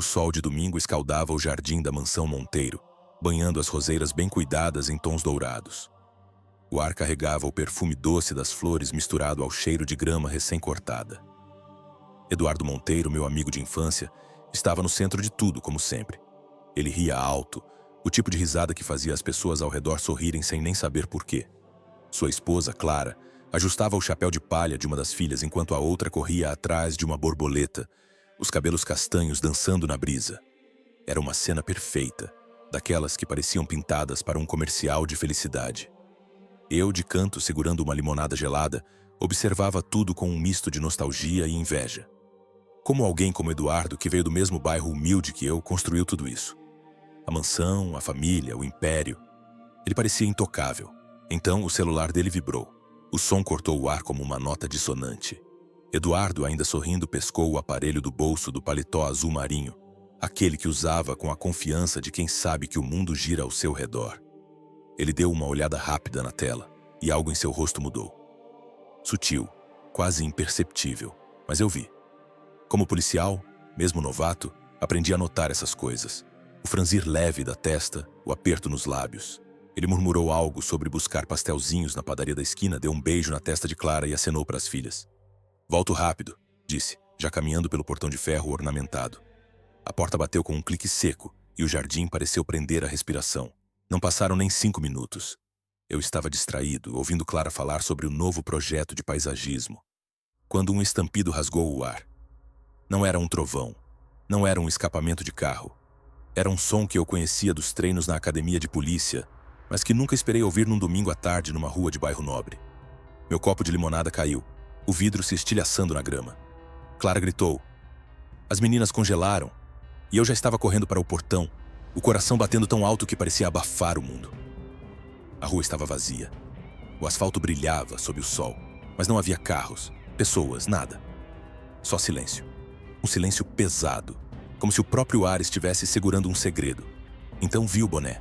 O sol de domingo escaldava o jardim da mansão Monteiro, banhando as roseiras bem cuidadas em tons dourados. O ar carregava o perfume doce das flores misturado ao cheiro de grama recém-cortada. Eduardo Monteiro, meu amigo de infância, estava no centro de tudo, como sempre. Ele ria alto, o tipo de risada que fazia as pessoas ao redor sorrirem sem nem saber por quê. Sua esposa, Clara, ajustava o chapéu de palha de uma das filhas enquanto a outra corria atrás de uma borboleta, os cabelos castanhos dançando na brisa. Era uma cena perfeita, daquelas que pareciam pintadas para um comercial de felicidade. Eu, de canto, segurando uma limonada gelada, observava tudo com um misto de nostalgia e inveja. Como alguém como Eduardo, que veio do mesmo bairro humilde que eu, construiu tudo isso? A mansão, a família, o império. Ele parecia intocável. Então o celular dele vibrou. O som cortou o ar como uma nota dissonante. Eduardo, ainda sorrindo, pescou o aparelho do bolso do paletó azul marinho, aquele que usava com a confiança de quem sabe que o mundo gira ao seu redor. Ele deu uma olhada rápida na tela, e algo em seu rosto mudou. Sutil, quase imperceptível, mas eu vi. Como policial, mesmo novato, aprendi a notar essas coisas. O franzir leve da testa, o aperto nos lábios. Ele murmurou algo sobre buscar pastelzinhos na padaria da esquina, deu um beijo na testa de Clara e acenou para as filhas. "Volto rápido", disse, já caminhando pelo portão de ferro ornamentado. A porta bateu com um clique seco e o jardim pareceu prender a respiração. Não passaram nem 5 minutos. Eu estava distraído, ouvindo Clara falar sobre o novo projeto de paisagismo, quando um estampido rasgou o ar. Não era um trovão, não era um escapamento de carro. Era um som que eu conhecia dos treinos na academia de polícia, mas que nunca esperei ouvir num domingo à tarde numa rua de bairro nobre. Meu copo de limonada caiu, o vidro se estilhaçando na grama. Clara gritou. As meninas congelaram, e eu já estava correndo para o portão, o coração batendo tão alto que parecia abafar o mundo. A rua estava vazia. O asfalto brilhava sob o sol, mas não havia carros, pessoas, nada. Só silêncio. Um silêncio pesado, como se o próprio ar estivesse segurando um segredo. Então vi o boné.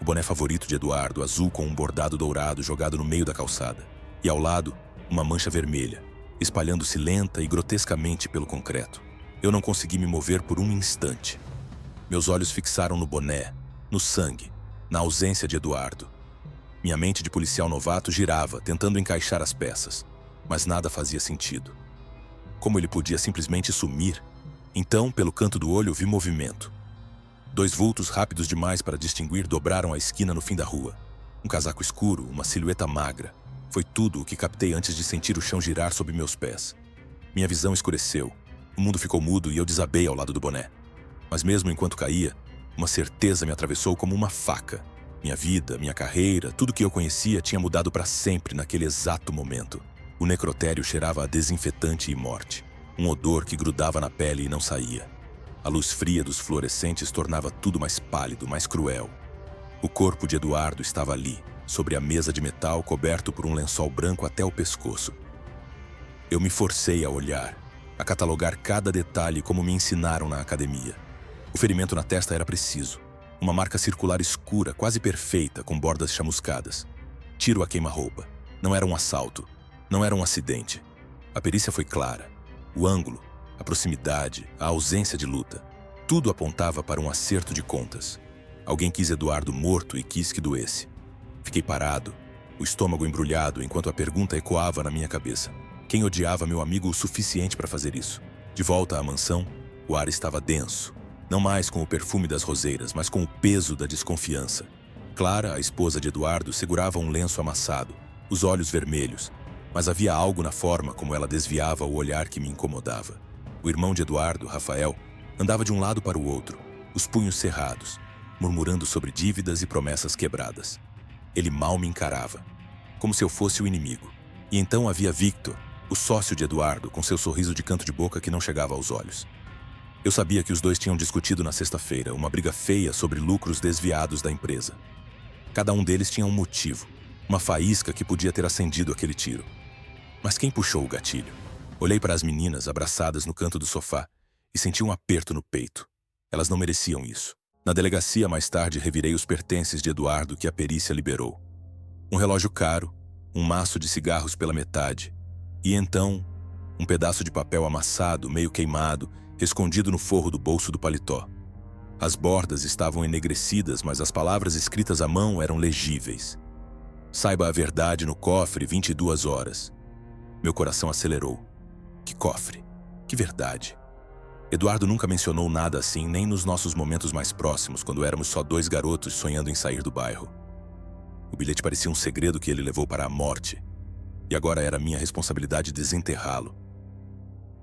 O boné favorito de Eduardo, azul com um bordado dourado jogado no meio da calçada. E ao lado, uma mancha vermelha, espalhando-se lenta e grotescamente pelo concreto. Eu não consegui me mover por um instante. Meus olhos fixaram no boné, no sangue, na ausência de Eduardo. Minha mente de policial novato girava, tentando encaixar as peças, mas nada fazia sentido. Como ele podia simplesmente sumir? Então, pelo canto do olho, vi movimento. 2 vultos rápidos demais para distinguir dobraram a esquina no fim da rua. Um casaco escuro, uma silhueta magra. Foi tudo o que captei antes de sentir o chão girar sob meus pés. Minha visão escureceu. O mundo ficou mudo e eu desabei ao lado do boné. Mas mesmo enquanto caía, uma certeza me atravessou como uma faca. Minha vida, minha carreira, tudo que eu conhecia tinha mudado para sempre naquele exato momento. O necrotério cheirava a desinfetante e morte. Um odor que grudava na pele e não saía. A luz fria dos fluorescentes tornava tudo mais pálido, mais cruel. O corpo de Eduardo estava ali, sobre a mesa de metal coberto por um lençol branco até o pescoço. Eu me forcei a olhar, a catalogar cada detalhe como me ensinaram na academia. O ferimento na testa era preciso. Uma marca circular escura, quase perfeita, com bordas chamuscadas. Tiro a queima-roupa. Não era um assalto. Não era um acidente. A perícia foi clara. O ângulo, a proximidade, a ausência de luta. Tudo apontava para um acerto de contas. Alguém quis Eduardo morto e quis que doesse. Fiquei parado, o estômago embrulhado enquanto a pergunta ecoava na minha cabeça. Quem odiava meu amigo o suficiente para fazer isso? De volta à mansão, o ar estava denso. Não mais com o perfume das roseiras, mas com o peso da desconfiança. Clara, a esposa de Eduardo, segurava um lenço amassado, os olhos vermelhos. Mas havia algo na forma como ela desviava o olhar que me incomodava. O irmão de Eduardo, Rafael, andava de um lado para o outro, os punhos cerrados, murmurando sobre dívidas e promessas quebradas. Ele mal me encarava, como se eu fosse o inimigo. E então havia Victor, o sócio de Eduardo, com seu sorriso de canto de boca que não chegava aos olhos. Eu sabia que os dois tinham discutido na sexta-feira uma briga feia sobre lucros desviados da empresa. Cada um deles tinha um motivo, uma faísca que podia ter acendido aquele tiro. Mas quem puxou o gatilho? Olhei para as meninas abraçadas no canto do sofá e senti um aperto no peito. Elas não mereciam isso. Na delegacia, mais tarde, revirei os pertences de Eduardo que a perícia liberou. Um relógio caro, um maço de cigarros pela metade, e então, um pedaço de papel amassado, meio queimado, escondido no forro do bolso do paletó. As bordas estavam enegrecidas, mas as palavras escritas à mão eram legíveis. Saiba a verdade no cofre, 22 horas. Meu coração acelerou. Que cofre? Que verdade? Eduardo nunca mencionou nada assim, nem nos nossos momentos mais próximos, quando éramos só dois garotos sonhando em sair do bairro. O bilhete parecia um segredo que ele levou para a morte, e agora era minha responsabilidade desenterrá-lo.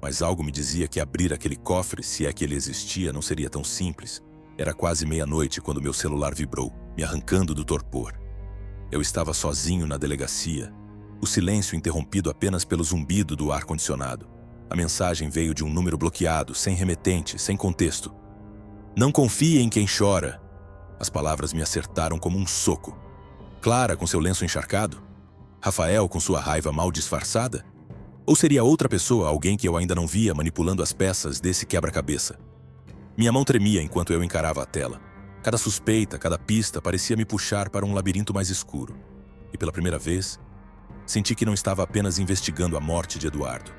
Mas algo me dizia que abrir aquele cofre, se é que ele existia, não seria tão simples. Era quase meia-noite quando meu celular vibrou, me arrancando do torpor. Eu estava sozinho na delegacia, o silêncio interrompido apenas pelo zumbido do ar-condicionado. A mensagem veio de um número bloqueado, sem remetente, sem contexto. Não confie em quem chora. As palavras me acertaram como um soco. Clara com seu lenço encharcado? Rafael com sua raiva mal disfarçada? Ou seria outra pessoa, alguém que eu ainda não via, manipulando as peças desse quebra-cabeça? Minha mão tremia enquanto eu encarava a tela. Cada suspeita, cada pista parecia me puxar para um labirinto mais escuro. E pela primeira vez, senti que não estava apenas investigando a morte de Eduardo.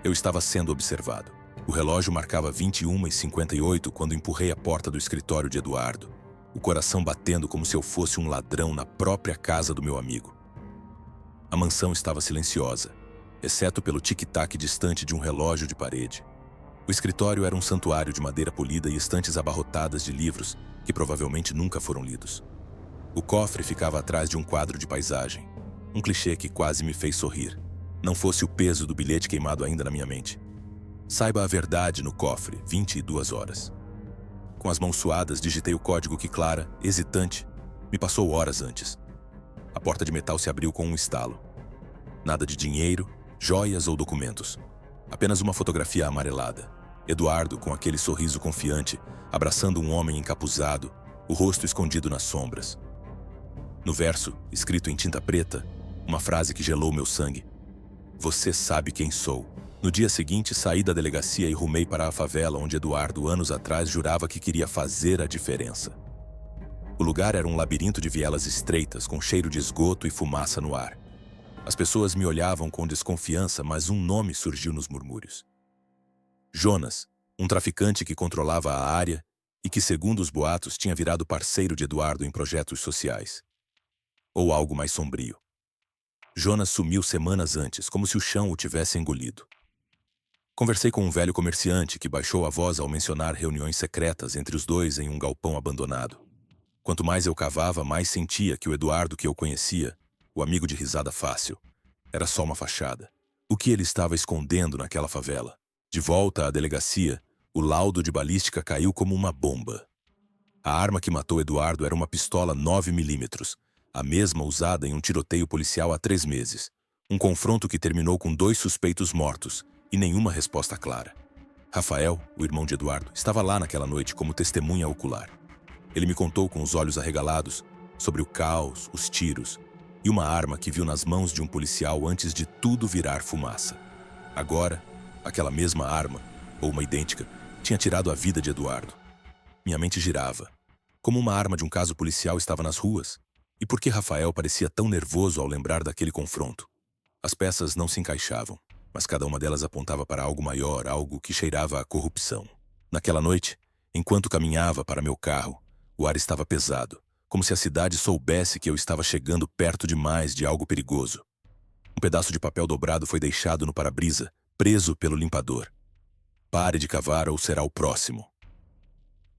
Eu estava sendo observado. O relógio marcava 21h58 quando empurrei a porta do escritório de Eduardo, o coração batendo como se eu fosse um ladrão na própria casa do meu amigo. A mansão estava silenciosa, exceto pelo tic-tac distante de um relógio de parede. O escritório era um santuário de madeira polida e estantes abarrotadas de livros que provavelmente nunca foram lidos. O cofre ficava atrás de um quadro de paisagem, um clichê que quase me fez sorrir. Não fosse o peso do bilhete queimado ainda na minha mente. Saiba a verdade no cofre, 22 horas. Com as mãos suadas, digitei o código que Clara, hesitante, me passou horas antes. A porta de metal se abriu com um estalo. Nada de dinheiro, joias ou documentos. Apenas uma fotografia amarelada. Eduardo, com aquele sorriso confiante, abraçando um homem encapuzado, o rosto escondido nas sombras. No verso, escrito em tinta preta, uma frase que gelou meu sangue. Você sabe quem sou. No dia seguinte, saí da delegacia e rumei para a favela onde Eduardo, anos atrás, jurava que queria fazer a diferença. O lugar era um labirinto de vielas estreitas, com cheiro de esgoto e fumaça no ar. As pessoas me olhavam com desconfiança, mas um nome surgiu nos murmúrios. Jonas, um traficante que controlava a área e que, segundo os boatos, tinha virado parceiro de Eduardo em projetos sociais. Ou algo mais sombrio. Jonas sumiu semanas antes, como se o chão o tivesse engolido. Conversei com um velho comerciante que baixou a voz ao mencionar reuniões secretas entre os dois em um galpão abandonado. Quanto mais eu cavava, mais sentia que o Eduardo que eu conhecia, o amigo de risada fácil, era só uma fachada. O que ele estava escondendo naquela favela? De volta à delegacia, o laudo de balística caiu como uma bomba. A arma que matou Eduardo era uma pistola 9mm, a mesma usada em um tiroteio policial há 3 meses. Um confronto que terminou com 2 suspeitos mortos e nenhuma resposta clara. Rafael, o irmão de Eduardo, estava lá naquela noite como testemunha ocular. Ele me contou com os olhos arregalados sobre o caos, os tiros e uma arma que viu nas mãos de um policial antes de tudo virar fumaça. Agora, aquela mesma arma, ou uma idêntica, tinha tirado a vida de Eduardo. Minha mente girava. Como uma arma de um caso policial estava nas ruas? E por que Rafael parecia tão nervoso ao lembrar daquele confronto? As peças não se encaixavam, mas cada uma delas apontava para algo maior, algo que cheirava a corrupção. Naquela noite, enquanto caminhava para meu carro, o ar estava pesado, como se a cidade soubesse que eu estava chegando perto demais de algo perigoso. Um pedaço de papel dobrado foi deixado no para-brisa, preso pelo limpador. Pare de cavar ou será o próximo.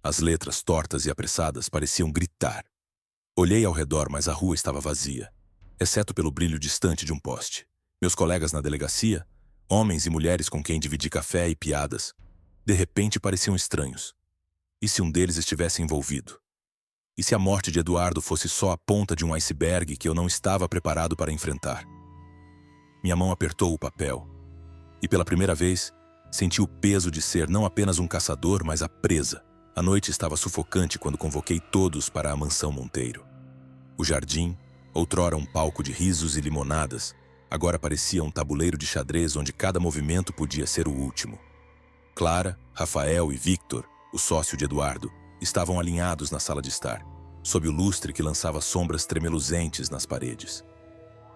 As letras tortas e apressadas pareciam gritar. Olhei ao redor, mas a rua estava vazia, exceto pelo brilho distante de um poste. Meus colegas na delegacia, homens e mulheres com quem dividi café e piadas, de repente pareciam estranhos. E se um deles estivesse envolvido? E se a morte de Eduardo fosse só a ponta de um iceberg que eu não estava preparado para enfrentar? Minha mão apertou o papel. E pela primeira vez, senti o peso de ser não apenas um caçador, mas a presa. A noite estava sufocante quando convoquei todos para a mansão Monteiro. O jardim, outrora um palco de risos e limonadas, agora parecia um tabuleiro de xadrez onde cada movimento podia ser o último. Clara, Rafael e Victor, o sócio de Eduardo, estavam alinhados na sala de estar, sob o lustre que lançava sombras tremeluzentes nas paredes.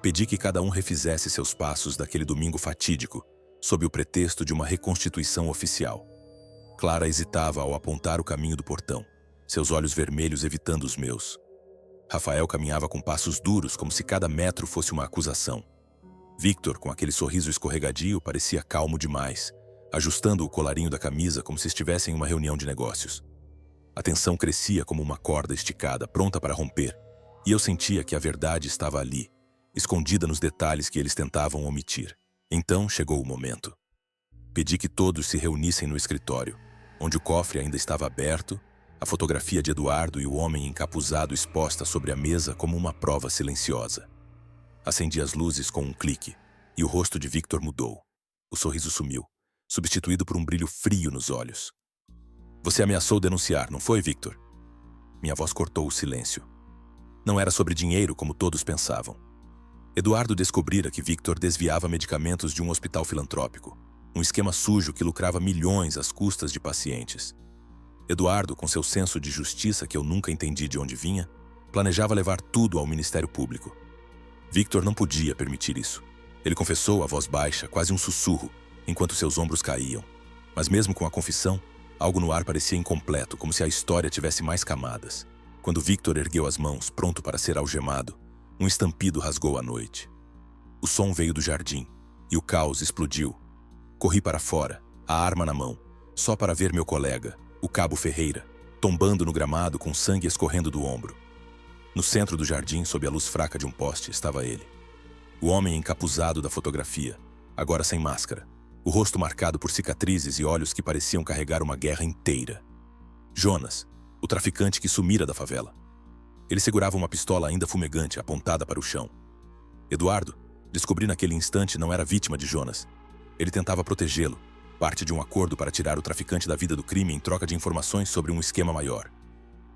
Pedi que cada um refizesse seus passos daquele domingo fatídico, sob o pretexto de uma reconstituição oficial. Clara hesitava ao apontar o caminho do portão, seus olhos vermelhos evitando os meus. Rafael caminhava com passos duros, como se cada metro fosse uma acusação. Victor, com aquele sorriso escorregadio, parecia calmo demais, ajustando o colarinho da camisa como se estivesse em uma reunião de negócios. A tensão crescia como uma corda esticada, pronta para romper, e eu sentia que a verdade estava ali, escondida nos detalhes que eles tentavam omitir. Então chegou o momento. Pedi que todos se reunissem no escritório, onde o cofre ainda estava aberto, a fotografia de Eduardo e o homem encapuzado exposta sobre a mesa como uma prova silenciosa. Acendi as luzes com um clique, e o rosto de Victor mudou. O sorriso sumiu, substituído por um brilho frio nos olhos. Você ameaçou denunciar, não foi, Victor? Minha voz cortou o silêncio. Não era sobre dinheiro como todos pensavam. Eduardo descobrira que Victor desviava medicamentos de um hospital filantrópico, um esquema sujo que lucrava milhões às custas de pacientes. Eduardo, com seu senso de justiça que eu nunca entendi de onde vinha, planejava levar tudo ao Ministério Público. Victor não podia permitir isso. Ele confessou a voz baixa, quase um sussurro, enquanto seus ombros caíam. Mas mesmo com a confissão, algo no ar parecia incompleto, como se a história tivesse mais camadas. Quando Victor ergueu as mãos, pronto para ser algemado, um estampido rasgou a noite. O som veio do jardim, e o caos explodiu. Corri para fora, a arma na mão, só para ver meu colega, o Cabo Ferreira, tombando no gramado com sangue escorrendo do ombro. No centro do jardim, sob a luz fraca de um poste, estava ele. O homem encapuzado da fotografia, agora sem máscara, o rosto marcado por cicatrizes e olhos que pareciam carregar uma guerra inteira. Jonas, o traficante que sumira da favela. Ele segurava uma pistola ainda fumegante, apontada para o chão. Eduardo, descobri naquele instante, não era vítima de Jonas. Ele tentava protegê-lo, parte de um acordo para tirar o traficante da vida do crime em troca de informações sobre um esquema maior.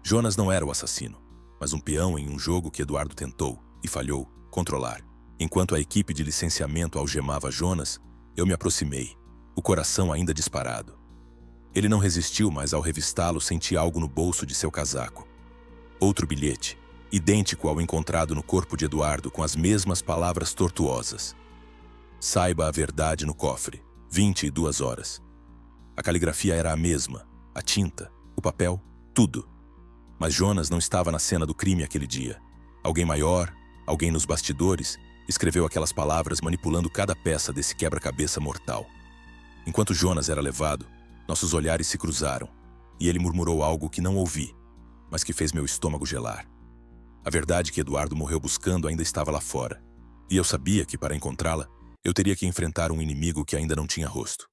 Jonas não era o assassino, mas um peão em um jogo que Eduardo tentou, e falhou, controlar. Enquanto a equipe de licenciamento algemava Jonas, eu me aproximei, o coração ainda disparado. Ele não resistiu, mas ao revistá-lo senti algo no bolso de seu casaco. Outro bilhete, idêntico ao encontrado no corpo de Eduardo, com as mesmas palavras tortuosas. Saiba a verdade no cofre, 22 horas. A caligrafia era a mesma, a tinta, o papel, tudo. Mas Jonas não estava na cena do crime aquele dia. Alguém maior, alguém nos bastidores, escreveu aquelas palavras manipulando cada peça desse quebra-cabeça mortal. Enquanto Jonas era levado, nossos olhares se cruzaram, e ele murmurou algo que não ouvi, mas que fez meu estômago gelar. A verdade que Eduardo morreu buscando ainda estava lá fora, e eu sabia que, para encontrá-la, eu teria que enfrentar um inimigo que ainda não tinha rosto.